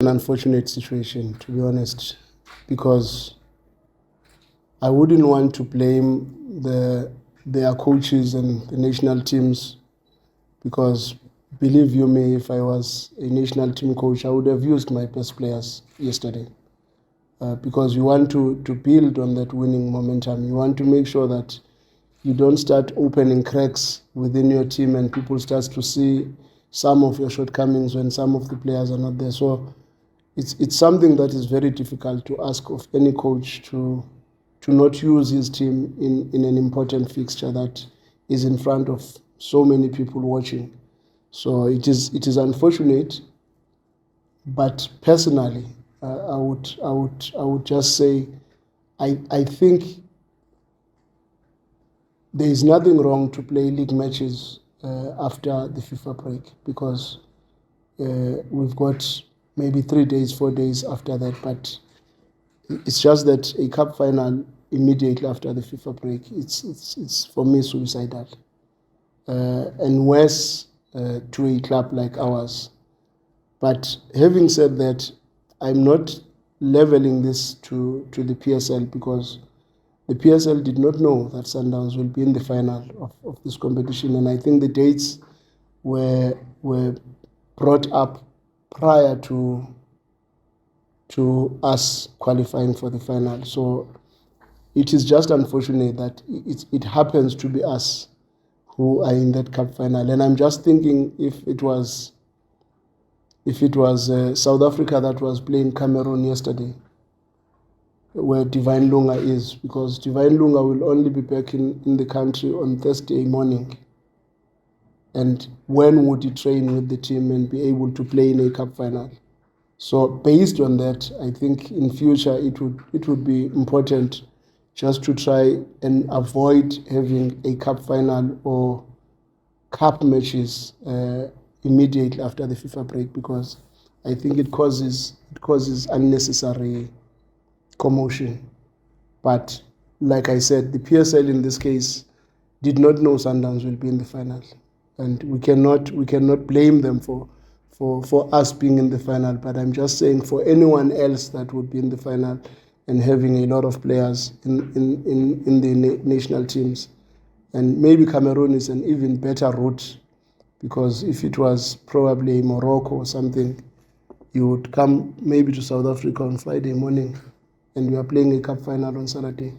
unfortunate situation, to be honest, because I wouldn't want to blame their coaches and the national teams, because believe you me, if I was a national team coach, I would have used my best players yesterday. Because you want to build on that winning momentum. You want to make sure that you don't start opening cracks within your team and people start to see some of your shortcomings when some of the players are not there. So it's something that is very difficult to ask of any coach to not use his team in an important fixture that is in front of so many people watching. So it is unfortunate, but personally, I would just say I think there is nothing wrong to play league matches after the FIFA break, because we've got maybe 3 days, 4 days after that. But it's just that a cup final immediately after the FIFA break, it's for me suicidal, and worse to a club like ours. But having said that, I'm not leveling this to the PSL, because the PSL did not know that Sundowns will be in the final of this competition, and I think the dates were brought up prior to us qualifying for the final. So it is just unfortunate that it happens to be us who are in that cup final. And I'm just thinking, if it was South Africa that was playing Cameroon yesterday, where Divine Lunga is, because Divine Lunga will only be back in the country on Thursday morning. And when would he train with the team and be able to play in a cup final? So based on that, I think in future it would be important just to try and avoid having a cup final or cup matches immediately after the FIFA break, because I think it causes unnecessary commotion. But like I said, the PSL in this case did not know Sundowns will be in the final, and we cannot blame them for us being in the final. But I'm just saying, for anyone else that would be in the final and having a lot of players in the national teams, and maybe Cameroon is an even better route, because if it was probably Morocco or something, you would come maybe to South Africa on Friday morning and we are playing a cup final on Saturday.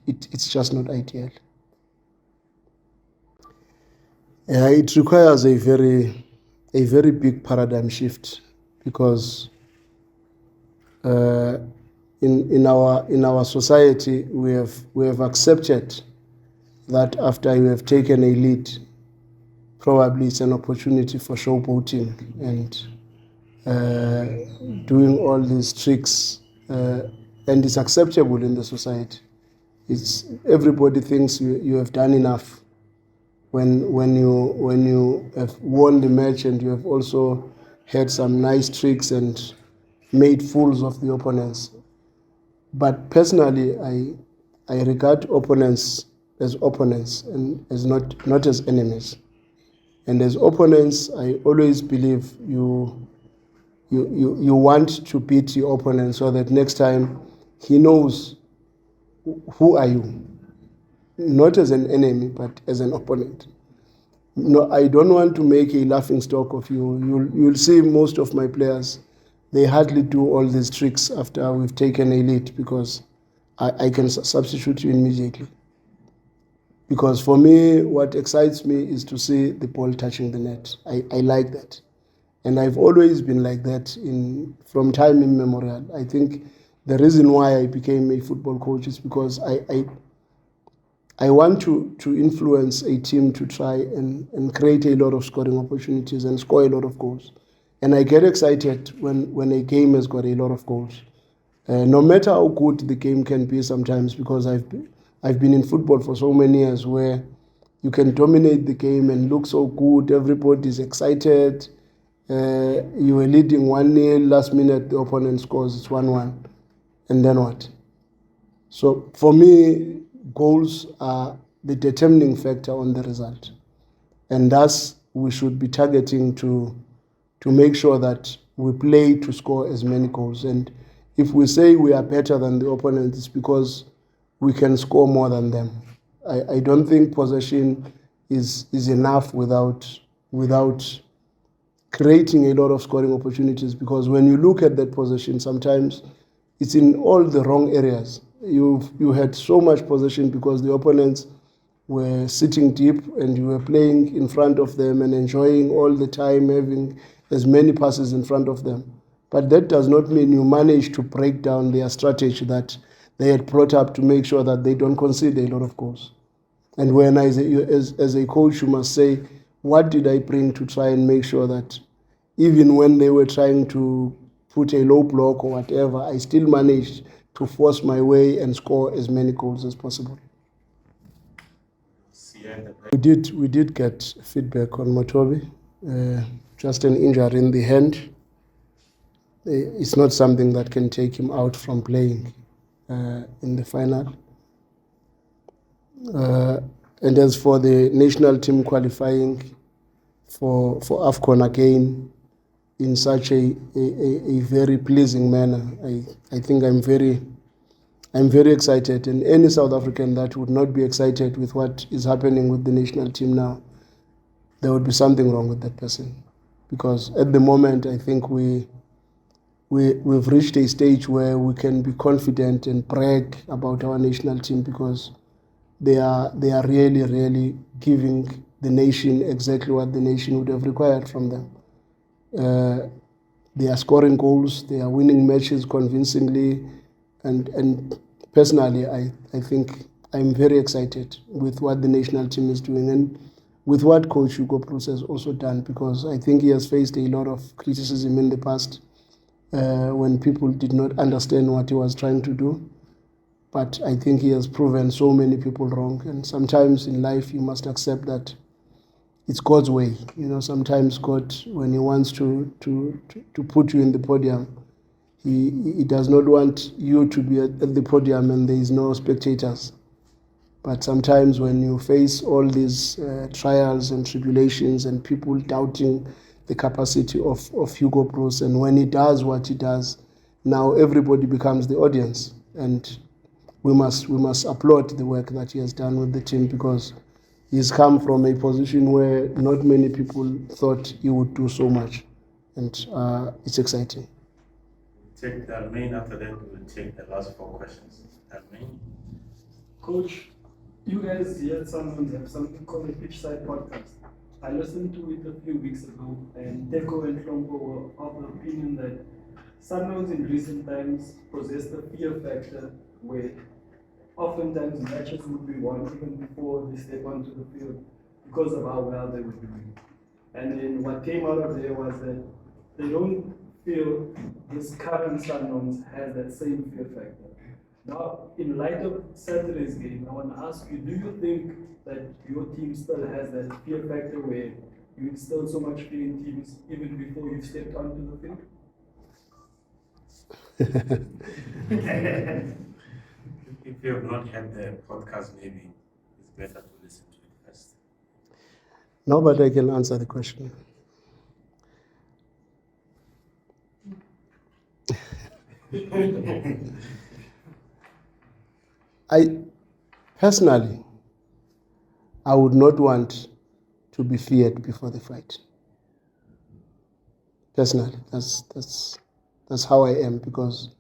It's just not ideal. It requires a very big paradigm shift, because in our society we have accepted that after you have taken a lead, probably it's an opportunity for showboating and doing all these tricks, and it's acceptable in the society. Everybody thinks you have done enough when you have won the match, and you have also had some nice tricks and made fools of the opponents. But personally, I regard opponents as opponents and as not as enemies. And as opponents, I always believe you want to beat your opponent so that next time he knows who are you, not as an enemy, but as an opponent. No, I don't want to make a laughing stock of you. You'll see most of my players, they hardly do all these tricks after we've taken a lead, because I can substitute you immediately. Because for me, what excites me is to see the ball touching the net. I like that. And I've always been like that from time immemorial. I think the reason why I became a football coach is because I want to influence a team to try and create a lot of scoring opportunities and score a lot of goals. And I get excited when a game has got a lot of goals. No matter how good the game can be sometimes, because I've been in football for so many years, where you can dominate the game and look so good, everybody's excited. You were leading 1-0, last minute the opponent scores, it's 1-1. And then what? So for me, goals are the determining factor on the result. And thus we should be targeting to make sure that we play to score as many goals. And if we say we are better than the opponent, it's because we can score more than them. I don't think possession is enough without creating a lot of scoring opportunities, because when you look at that possession, sometimes it's in all the wrong areas. You had so much possession because the opponents were sitting deep and you were playing in front of them and enjoying all the time having as many passes in front of them. But that does not mean you manage to break down their strategy that they had brought up to make sure that they don't concede a lot of goals. And when as a coach, you must say, what did I bring to try and make sure that even when they were trying to put a low block or whatever, I still managed to force my way and score as many goals as possible. We did get feedback on Motobi, just an injury in the hand. It's not something that can take him out from playing in the final. And as for the national team qualifying for AFCON again in such a very pleasing manner, I think I'm very excited. And any South African that would not be excited with what is happening with the national team now, there would be something wrong with that person. Because at the moment, I think we've reached a stage where we can be confident and brag about our national team, because they are really, really giving the nation exactly what the nation would have required from them. They are scoring goals, they are winning matches convincingly, and personally, I think I'm very excited with what the national team is doing and with what Coach Hugo Broos has also done, because I think he has faced a lot of criticism in the past when people did not understand what he was trying to do. But I think he has proven so many people wrong. And sometimes in life, you must accept that it's God's way. You know, sometimes God, when he wants to put you in the podium, he does not want you to be at the podium and there is no spectators. But sometimes when you face all these trials and tribulations and people doubting the capacity of Hugo Broos, and when he does what he does, now everybody becomes the audience. And we must applaud the work that he has done with the team, because he's come from a position where not many people thought he would do so much. And it's exciting. Take the main, after that we'll take the last 4 questions. Main. Coach, you guys had Sundowns have something called a pitch side podcast. I listened to it a few weeks ago, and Teko and Trompo were of the opinion that Sundowns in recent times possess the fear factor, where oftentimes matches would be won even before they step onto the field because of how well they were doing. And then what came out of there was that they don't feel this current Sundowns has that same fear factor. Now, in light of Saturday's game, I want to ask you, do you think that your team still has that fear factor where you instill so much fear in teams even before you stepped onto the field? If you have not had the podcast, maybe it's better to listen to it first. No, but I can answer the question. Personally, I would not want to be feared before the fight. Personally, that's how I am, because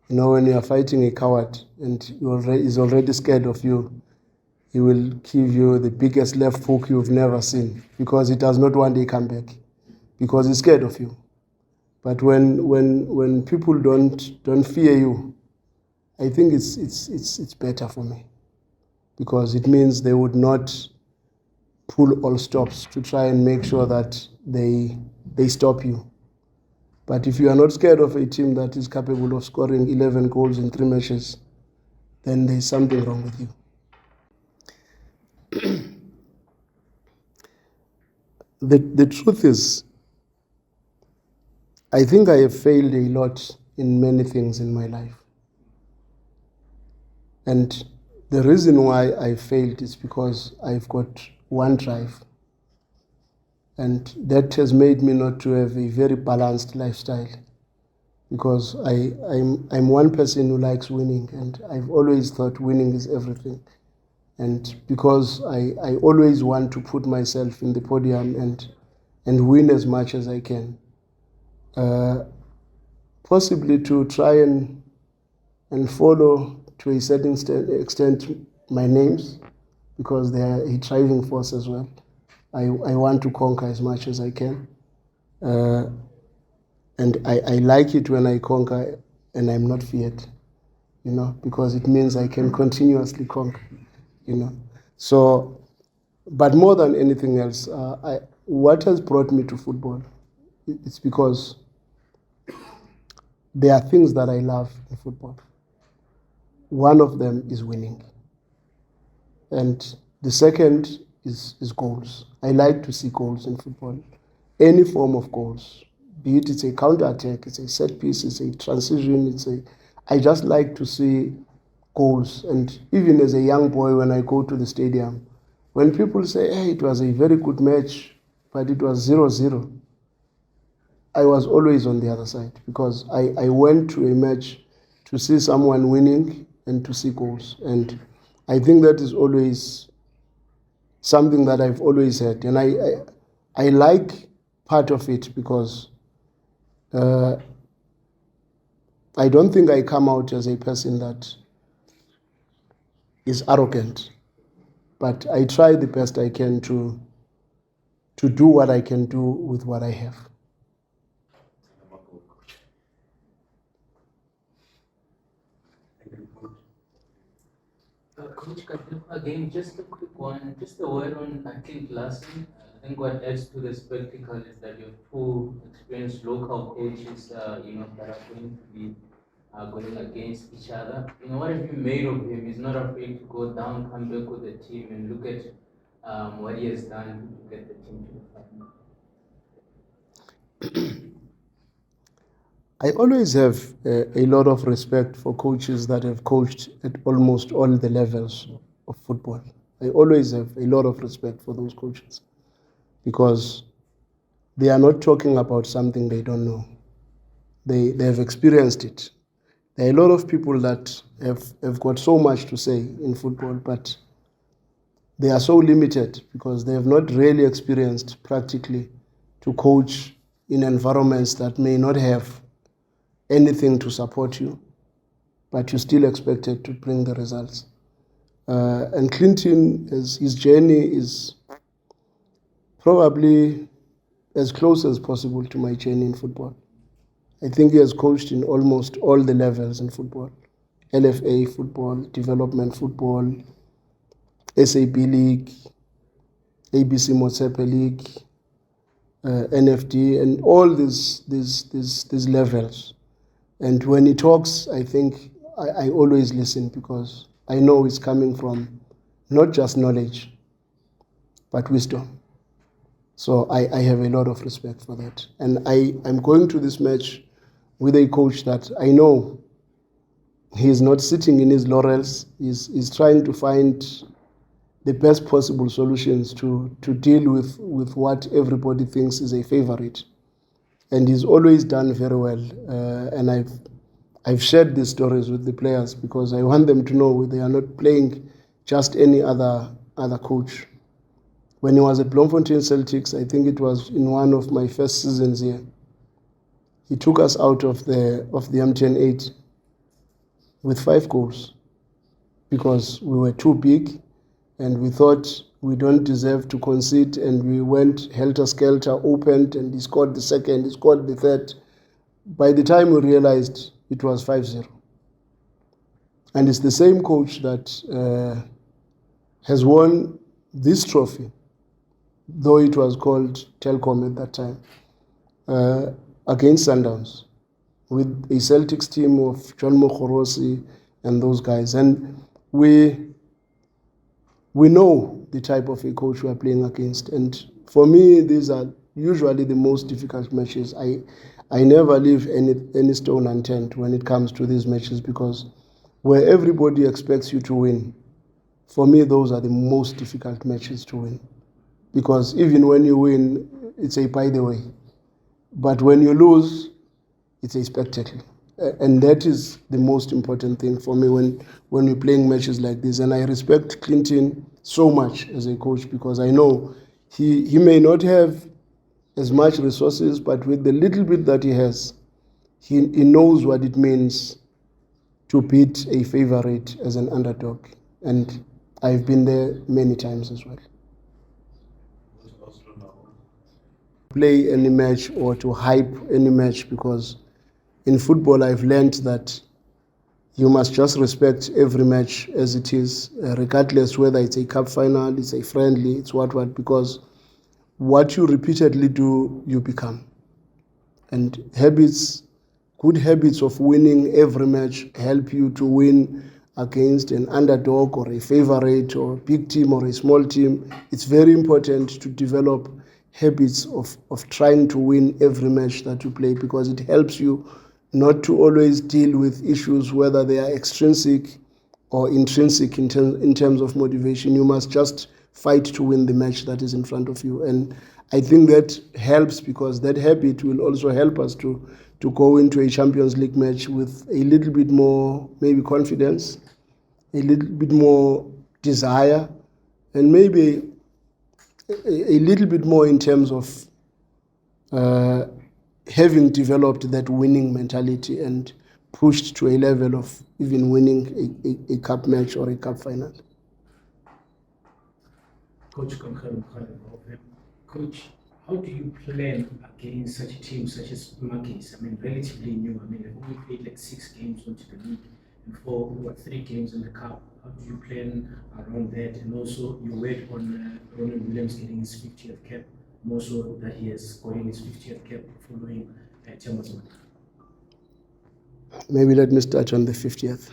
you know, when you are fighting a coward and he's already scared of you, he will give you the biggest left hook you've never seen, because he does not want a comeback, because he's scared of you. But when people don't fear you, I think it's better for me, because it means they would not pull all stops to try and make sure that they stop you. But if you are not scared of a team that is capable of scoring 11 goals in 3 matches, then there's something wrong with you. The truth is, I think I have failed a lot in many things in my life. And the reason why I failed is because I've got one drive. And that has made me not to have a very balanced lifestyle, because I'm one person who likes winning, and I've always thought winning is everything. And because I always want to put myself in the podium and win as much as I can, possibly to try and follow to a certain extent my names, because they are a driving force as well. I want to conquer as much as I can. And I like it when I conquer and I'm not feared, because it means I can continuously conquer, So, but more than anything else, what has brought me to football, it's because there are things that I love in football. One of them is winning. And the second is goals. I like to see goals in football. Any form of goals, be it it's a counter-attack, it's a set piece, it's a transition, I just like to see goals. And even as a young boy, when I go to the stadium, when people say, hey, it was a very good match, but it was 0-0, I was always on the other side, because I went to a match to see someone winning and to see goals. And I think that is always something that I've always had. And I like part of it, because I don't think I come out as a person that is arrogant, but I try the best I can to do what I can do with what I have. Coach, again, just a quick one, just a word on Clint Larson. I think what adds to the spectacle is that you have two experienced local coaches, that are going to be going against each other. What have you made of him? He's not afraid to go down, come back with the team, and look at what he has done to get the team to the final. I always have a lot of respect for coaches that have coached at almost all the levels of football. I always have a lot of respect for those coaches, because they are not talking about something they don't know. They have experienced it. There are a lot of people that have got so much to say in football, but they are so limited because they have not really experienced practically to coach in environments that may not have anything to support you, but you're still expected to bring the results. And Clinton, his journey is probably as close as possible to my journey in football. I think he has coached in almost all the levels in football. LFA football, development football, SAB League, ABC Motsepe League, NFD, and all these levels. And when he talks, I think I always listen, because I know it's coming from not just knowledge, but wisdom. So I have a lot of respect for that. And I'm going to this match with a coach that I know he's not sitting in his laurels. He's trying to find the best possible solutions to deal with what everybody thinks is a favorite. And he's always done very well. And I've shared these stories with the players, because I want them to know they are not playing just any other coach. When he was at Bloemfontein Celtics, I think it was in one of my first seasons here, he took us out of the MTN 8 with 5 goals, because we were too big and we thought we don't deserve to concede, and we went helter-skelter, opened, and he scored the second, he scored the third. By the time we realized, it was 5-0. And it's the same coach that has won this trophy, though it was called Telkom at that time, against Sundowns, with a Celtics team of John Mokhorosi and those guys. And we know the type of a coach we are playing against. And for me, these are usually the most difficult matches. I never leave any stone unturned when it comes to these matches, because where everybody expects you to win, for me, those are the most difficult matches to win. Because even when you win, it's a by the way. But when you lose, it's a spectacle. And that is the most important thing for me when we're playing matches like this. And I respect Clinton so much as a coach because I know he may not have as much resources, but with the little bit that he has, he knows what it means to beat a favorite as an underdog. And I've been there many times as well. Play any match or to hype any match, because in football I've learned that you must just respect every match as it is, regardless whether it's a cup final, it's a friendly, it's what, because what you repeatedly do, you become. And good habits of winning every match help you to win against an underdog or a favorite or a big team or a small team. It's very important to develop habits of trying to win every match that you play, because it helps you not to always deal with issues, whether they are extrinsic or intrinsic in terms of motivation. You must just fight to win the match that is in front of you. And I think that helps, because that habit will also help us to go into a Champions League match with a little bit more maybe confidence, a little bit more desire, and maybe a little bit more in terms of having developed that winning mentality and pushed to a level of even winning a cup match or a cup final. Coach, Coach, how do you plan against such a team such as Magesi? I mean, relatively new. I mean, they've only played like 6 games into the league and 3 games in the cup. How do you plan around that? And also, you wait on Ronald Williams getting his 50th cap, more so that he is scoring his 50th cap following Thomas. Maybe let me start on the 50th.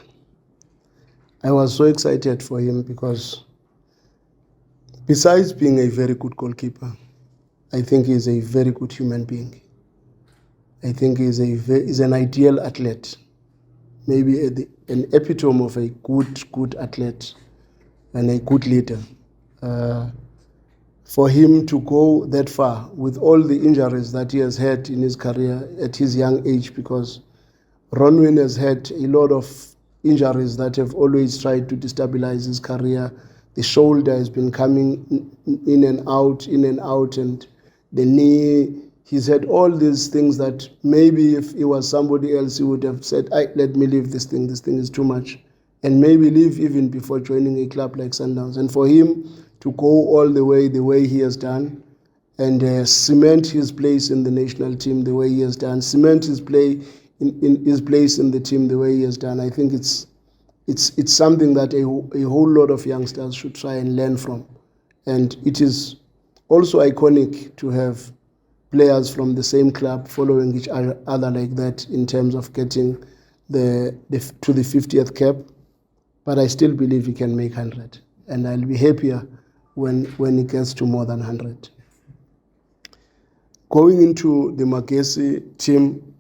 I was so excited for him because besides being a very good goalkeeper, I think he's a very good human being. I think he's an ideal athlete, maybe an epitome of a good athlete and a good leader. For him to go that far with all the injuries that he has had in his career at his young age, because Ronwin has had a lot of injuries that have always tried to destabilize his career. The shoulder has been coming in and out, and the knee. He's had all these things that maybe if it was somebody else, he would have said, let me leave this thing is too much. And maybe leave even before joining a club like Sundowns. And for him to go all the way he has done, and cement his place in the national team the way he has done, cement his play in his place in the team the way he has done, I think it's something that a whole lot of youngsters should try and learn from. And it is also iconic to have players from the same club following each other like that in terms of getting to the 50th cap. But I still believe he can make 100, and I'll be happier when he gets to more than 100. Going into the Magesi team,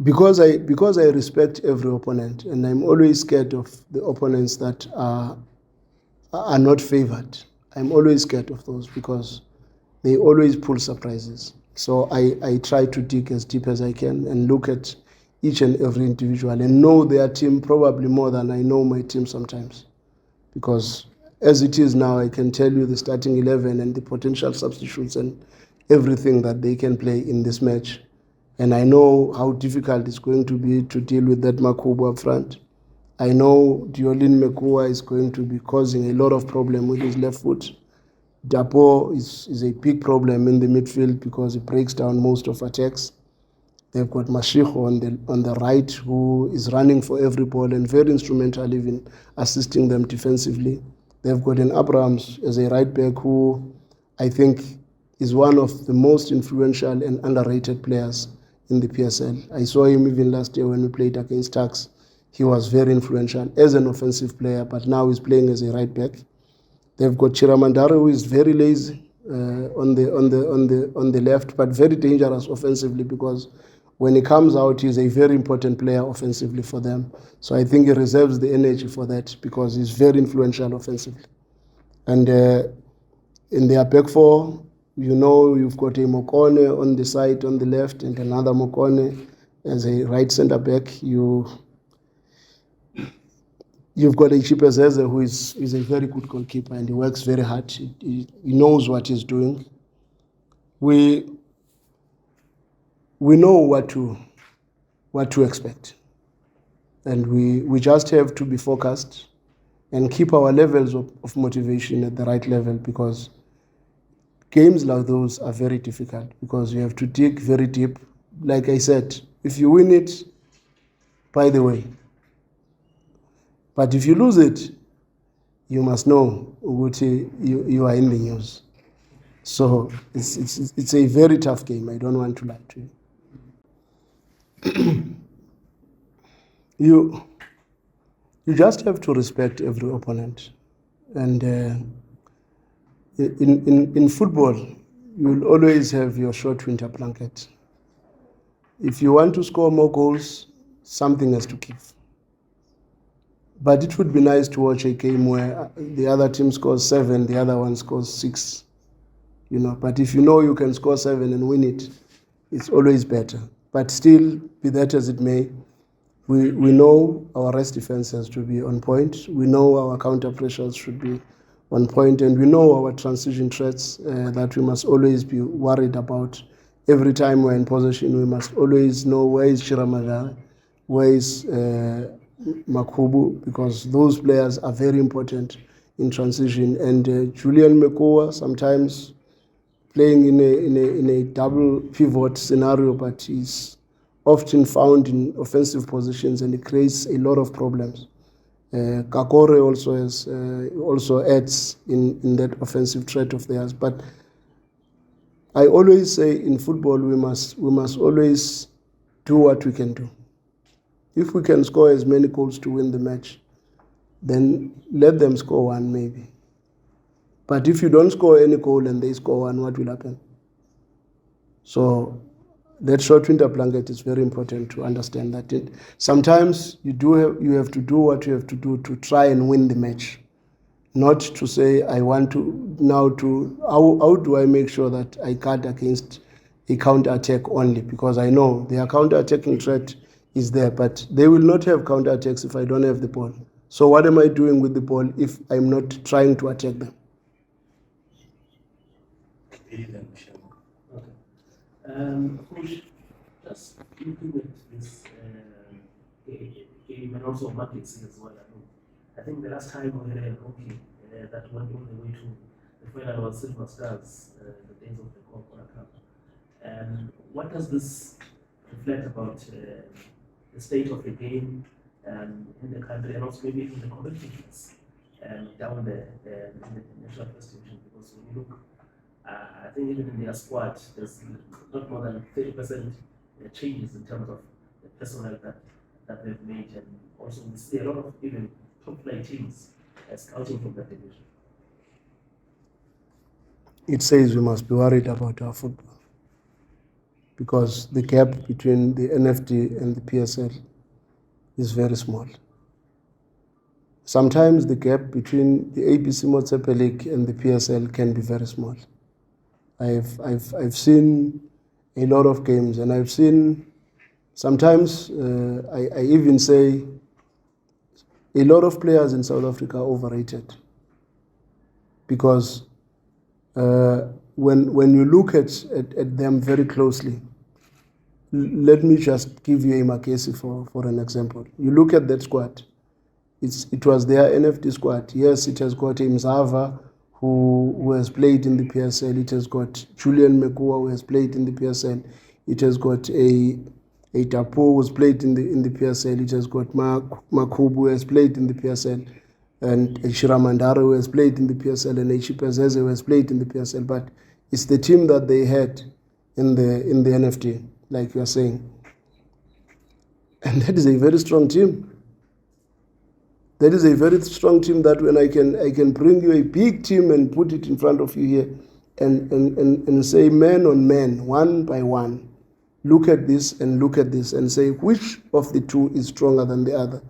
because I respect every opponent, and I'm always scared of the opponents that are not favored. I'm always scared of those because they always pull surprises. So I try to dig as deep as I can and look at each and every individual and know their team probably more than I know my team sometimes. Because as it is now, I can tell you the starting 11 and the potential substitutes and everything that they can play in this match. And I know how difficult it's going to be to deal with that Manqoba up front. I know Diolin Mekua is going to be causing a lot of problem with his left foot. Dapo is a big problem in the midfield because he breaks down most of attacks. They've got Mashiko on the right, who is running for every ball and very instrumental even assisting them defensively. They've got an Abrahams as a right back who I think is one of the most influential and underrated players in the PSL. I saw him even last year when we played against Tuks. He was very influential as an offensive player, but now he's playing as a right back. They've got Chiramandare, who is very lazy on the left, but very dangerous offensively because when he comes out, he's a very important player offensively for them. So I think he reserves the energy for that because he's very influential offensively. And in their back four, you know you've got a Mokone on the side, on the left, and another Mokone as a right centre back. You've got a Chipezeze who is a very good goalkeeper, and he works very hard. He knows what he's doing. We know what to expect, and we just have to be focused and keep our levels of motivation at the right level, because games like those are very difficult, because you have to dig very deep. Like I said, if you win it, by the way. But if you lose it, you must know you are in the news. So it's a very tough game. I don't want to lie to you. You just have to respect every opponent. And in football, you will always have your short winter blanket. If you want to score more goals, something has to give. But it would be nice to watch a game where the other team scores 7, the other one scores 6. But if you know you can score 7 and win it, it's always better. But still, be that as it may, we know our rest defense has to be on point. We know our counter pressures should be on point, and we know our transition threats that we must always be worried about. Every time we're in possession, we must always know where is Chiramajare, where is Makubu, because those players are very important in transition. And Julian Mekoa sometimes playing in a double pivot scenario, but he's often found in offensive positions, and it creates a lot of problems. Kakore also adds in that offensive threat of theirs. But I always say in football we must always do what we can do. If we can score as many goals to win the match, then let them score one maybe. But if you don't score any goal and they score one, what will happen? So that short winter blanket is very important to understand that sometimes you have to do what you have to do to try and win the match. Not to say I want to now to how do I make sure that I guard against a counter-attack only, because I know their counter-attacking threat is there, but they will not have counter-attacks if I don't have the ball. So what am I doing with the ball if I'm not trying to attack them? Coach, just looking at this game and also Magesi as well. I think the last time we had a hockey that went all the way to the final was Silver Stars, the days of the Coca-Cola Cup. What does this reflect about the state of the game in the country, and also maybe in the competitiveness down there in the national first division? Because when you look, I think even in their squad, there's not more than 30% changes in terms of the personnel that they've made, and also we see a lot of even top-flight teams scouting from that division. It says we must be worried about our football, because the gap between the NFD and the PSL is very small. Sometimes the gap between the ABC Motsepe League and the PSL can be very small. I've seen a lot of games, and I've seen sometimes I even say a lot of players in South Africa are overrated, because when you look at them very closely, let me just give you a Magesi for an example. You look at that squad, it was their NFD squad. Yes, it has got a Mzava who has played in the PSL. It has got Julian Mekoa who has played in the PSL. It has got a Tapo who has played in the PSL. It has got Makubu who has played in the PSL, and Shiramandare who has played in the PSL, and Chipezeze who has played in the PSL. But it's the team that they had in the NFD, like you are saying. And that is a very strong team. That is a very strong team that when I can bring you a big team and put it in front of you here and say man on man, one by one, look at this and look at this and say which of the two is stronger than the other.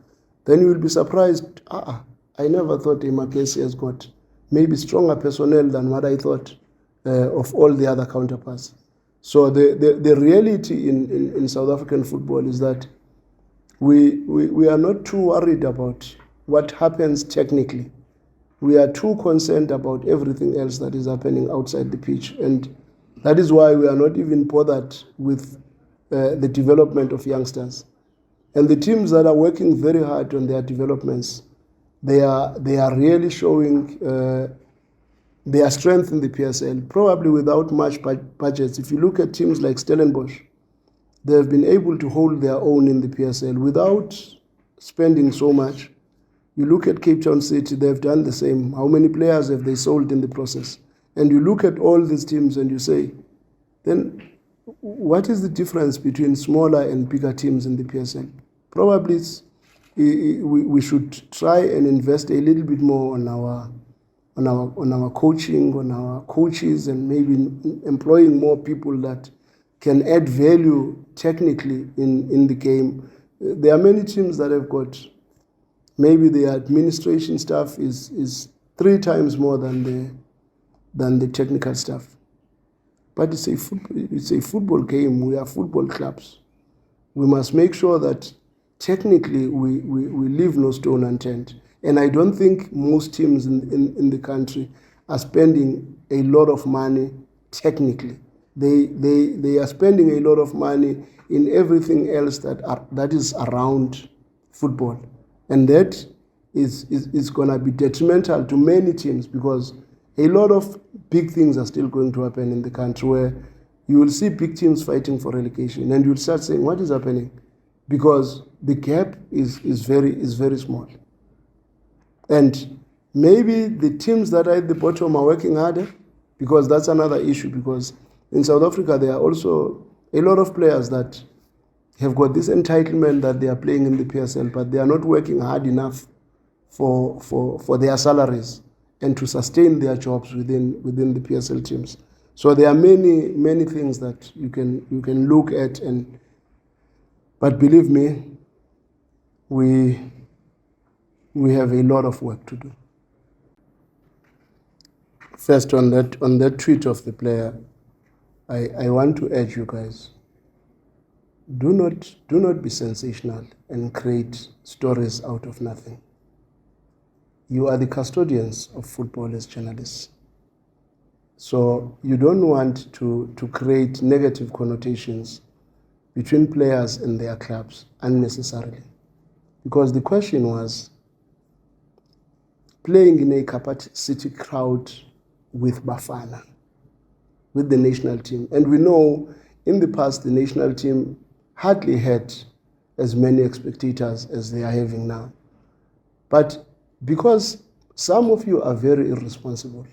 Then you will be surprised. I never thought a Magesi has got maybe stronger personnel than what I thought of all the other counterparts. So the reality in South African football is that we are not too worried about what happens technically. We are too concerned about everything else that is happening outside the pitch. And that is why we are not even bothered with the development of youngsters. And the teams that are working very hard on their developments, they are really showing their strength in the PSL, probably without much budgets. If you look at teams like Stellenbosch, they have been able to hold their own in the PSL without spending so much. You look at Cape Town City, they've done the same. How many players have they sold in the process? And you look at all these teams and you say, then what is the difference between smaller and bigger teams in the PSL? Probably we should try and invest a little bit more on our coaching, on our coaches, and maybe employing more people that can add value technically in the game. There are many teams that have got, maybe the administration staff is 3 times more than the technical staff. But it's a football game. We are football clubs. We must make sure that technically we leave no stone unturned. And I don't think most teams in the country are spending a lot of money technically. They are spending a lot of money in everything else that is around football. And that is going to be detrimental to many teams, because a lot of big things are still going to happen in the country where you will see big teams fighting for relegation, and you'll start saying, what is happening? Because the gap is very small. And maybe the teams that are at the bottom are working harder, because that's another issue, because in South Africa there are also a lot of players that have got this entitlement that they are playing in the PSL, but they are not working hard enough for their salaries and to sustain their jobs within the PSL teams. So there are many things that you can look at, but believe me, we have a lot of work to do. First, on that tweet of the player, I want to urge you guys, do not be sensational and create stories out of nothing. You are the custodians of football as journalists. So you don't want to create negative connotations between players and their clubs unnecessarily. Because the question was, playing in a capacity crowd with Bafana, with the national team. And we know in the past the national team hardly had as many spectators as they are having now. But because some of you are very irresponsible,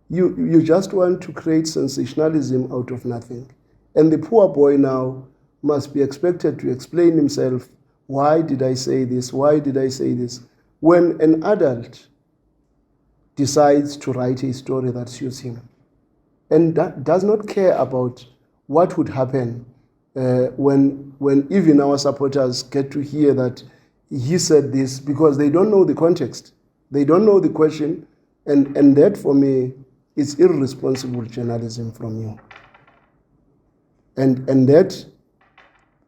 you just want to create sensationalism out of nothing. And the poor boy now must be expected to explain himself, why did I say this? Why did I say this? When an adult decides to write a story that suits him and that does not care about what would happen when even our supporters get to hear that he said this, because they don't know the context. They don't know the question. And that, for me, is irresponsible journalism from you. And that,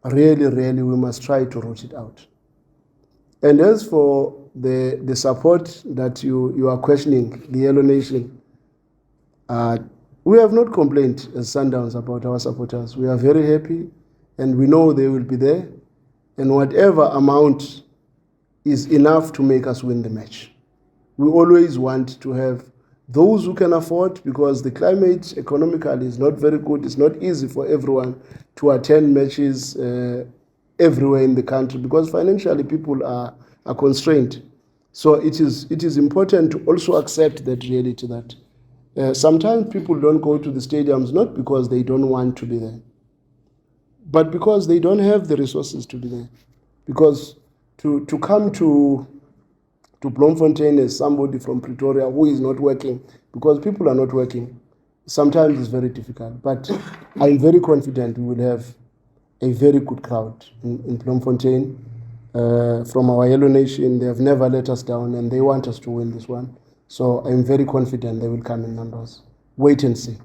really, we must try to root it out. And as for the support that you are questioning, the Yellow Nation, we have not complained as Sundowns about our supporters. We are very happy, and we know they will be there. And whatever amount is enough to make us win the match. We always want to have those who can afford, because the climate economically is not very good. It's not easy for everyone to attend matches everywhere in the country, because financially people are constrained. So it is important to also accept that reality, that sometimes people don't go to the stadiums not because they don't want to be there, but because they don't have the resources to be there. Because to come to Bloemfontein as somebody from Pretoria who is not working, because people are not working, sometimes it's very difficult. But I'm very confident we will have a very good crowd in Bloemfontein. From our Yellow Nation, they have never let us down, and they want us to win this one. So I'm very confident they will come in numbers. Wait and see.